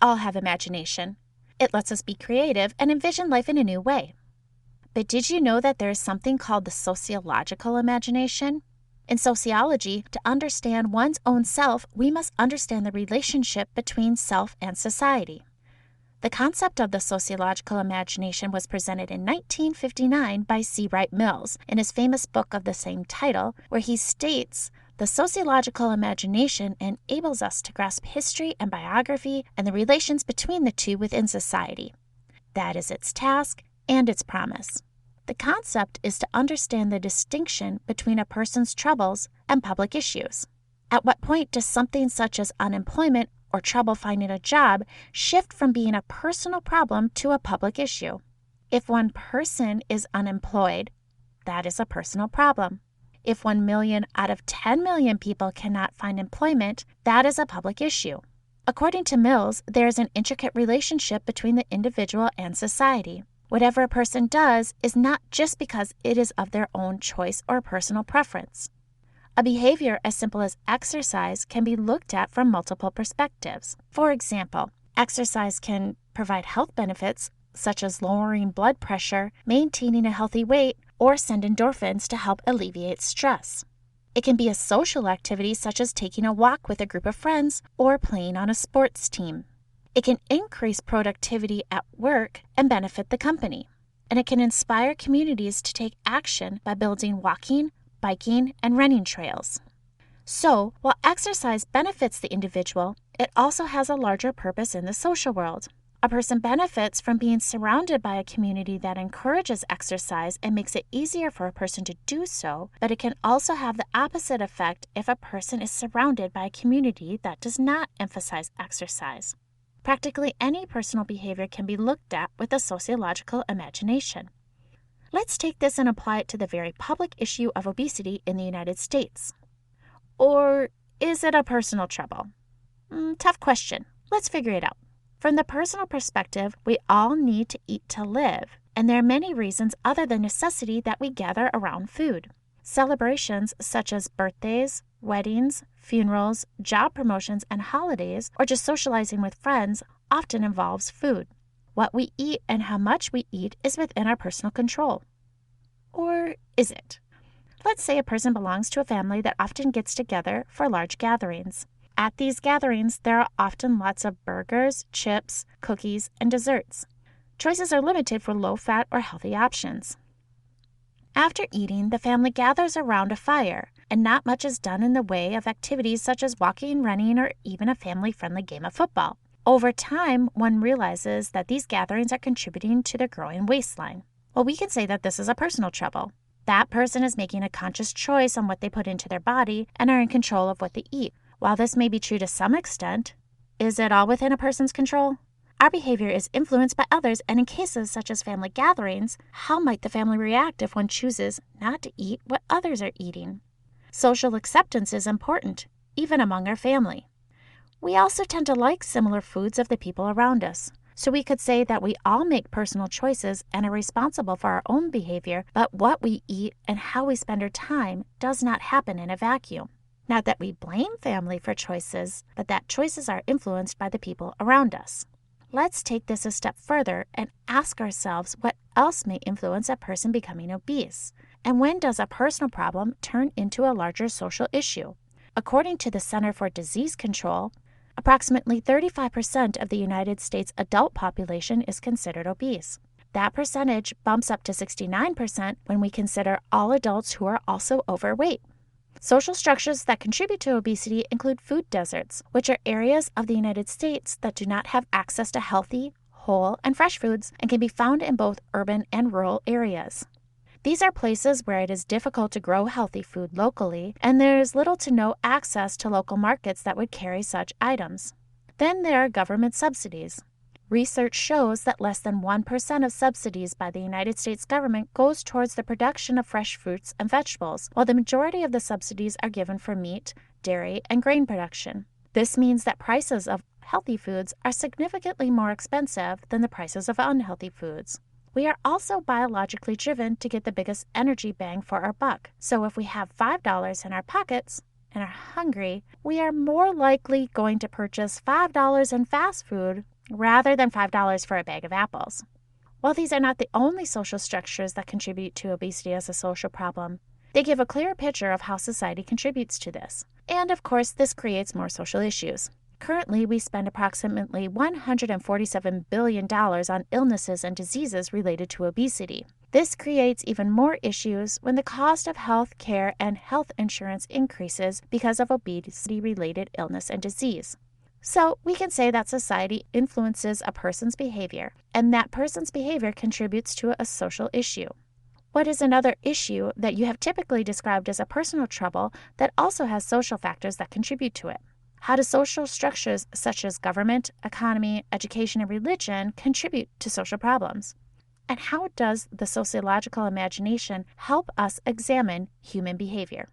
all have imagination. It lets us be creative and envision life in a new way. But did you know that there is something called the sociological imagination? In sociology, to understand one's own self, we must understand the relationship between self and society. The concept of the sociological imagination was presented in 1959 by C. Wright Mills in his famous book of the same title, where he states, "The sociological imagination enables us to grasp history and biography and the relations between the two within society. That is its task and its promise. The concept is to understand the distinction between a person's troubles and public issues. At what point does something such as unemployment or trouble finding a job shift from being a personal problem to a public issue? If one person is unemployed, that is a personal problem. If 1 million out of 10 million people cannot find employment, that is a public issue." According to Mills, there is an intricate relationship between the individual and society. Whatever a person does is not just because it is of their own choice or personal preference. A behavior as simple as exercise can be looked at from multiple perspectives. For example, exercise can provide health benefits such as lowering blood pressure, maintaining a healthy weight, or send endorphins to help alleviate stress. It can be a social activity such as taking a walk with a group of friends or playing on a sports team. It can increase productivity at work and benefit the company. And it can inspire communities to take action by building walking, biking, and running trails. So, while exercise benefits the individual, it also has a larger purpose in the social world. A person benefits from being surrounded by a community that encourages exercise and makes it easier for a person to do so, but it can also have the opposite effect if a person is surrounded by a community that does not emphasize exercise. Practically any personal behavior can be looked at with a sociological imagination. Let's take this and apply it to the very public issue of obesity in the United States. Or is it a personal trouble? Tough question. Let's figure it out. From the personal perspective, we all need to eat to live, and there are many reasons other than necessity that we gather around food. Celebrations such as birthdays, weddings, funerals, job promotions, and holidays, or just socializing with friends, often involves food. What we eat and how much we eat is within our personal control. Or is it? Let's say a person belongs to a family that often gets together for large gatherings. At these gatherings, there are often lots of burgers, chips, cookies, and desserts. Choices are limited for low-fat or healthy options. After eating, the family gathers around a fire, and not much is done in the way of activities such as walking, running, or even a family-friendly game of football. Over time, one realizes that these gatherings are contributing to their growing waistline. Well, we can say that this is a personal trouble. That person is making a conscious choice on what they put into their body and are in control of what they eat. While this may be true to some extent, is it all within a person's control? Our behavior is influenced by others, and in cases such as family gatherings, how might the family react if one chooses not to eat what others are eating? Social acceptance is important, even among our family. We also tend to like similar foods of the people around us. So we could say that we all make personal choices and are responsible for our own behavior, but what we eat and how we spend our time does not happen in a vacuum. Not that we blame family for choices, but that choices are influenced by the people around us. Let's take this a step further and ask ourselves what else may influence a person becoming obese, and when does a personal problem turn into a larger social issue? According to the Center for Disease Control, approximately 35% of the United States adult population is considered obese. That percentage bumps up to 69% when we consider all adults who are also overweight. Social structures that contribute to obesity include food deserts, which are areas of the United States that do not have access to healthy, whole, and fresh foods and can be found in both urban and rural areas. These are places where it is difficult to grow healthy food locally, and there is little to no access to local markets that would carry such items. Then there are government subsidies. Research shows that less than 1% of subsidies by the United States government goes towards the production of fresh fruits and vegetables, while the majority of the subsidies are given for meat, dairy, and grain production. This means that prices of healthy foods are significantly more expensive than the prices of unhealthy foods. We are also biologically driven to get the biggest energy bang for our buck. So if we have $5 in our pockets, and are hungry, we are more likely going to purchase $5 in fast food rather than $5 for a bag of apples. While these are not the only social structures that contribute to obesity as a social problem, they give a clear picture of how society contributes to this. And of course, this creates more social issues. Currently, we spend approximately $147 billion on illnesses and diseases related to obesity. This creates even more issues when the cost of health care and health insurance increases because of obesity-related illness and disease. So we can say that society influences a person's behavior, and that person's behavior contributes to a social issue. What is another issue that you have typically described as a personal trouble that also has social factors that contribute to it? How do social structures such as government, economy, education, and religion contribute to social problems? And how does the sociological imagination help us examine human behavior?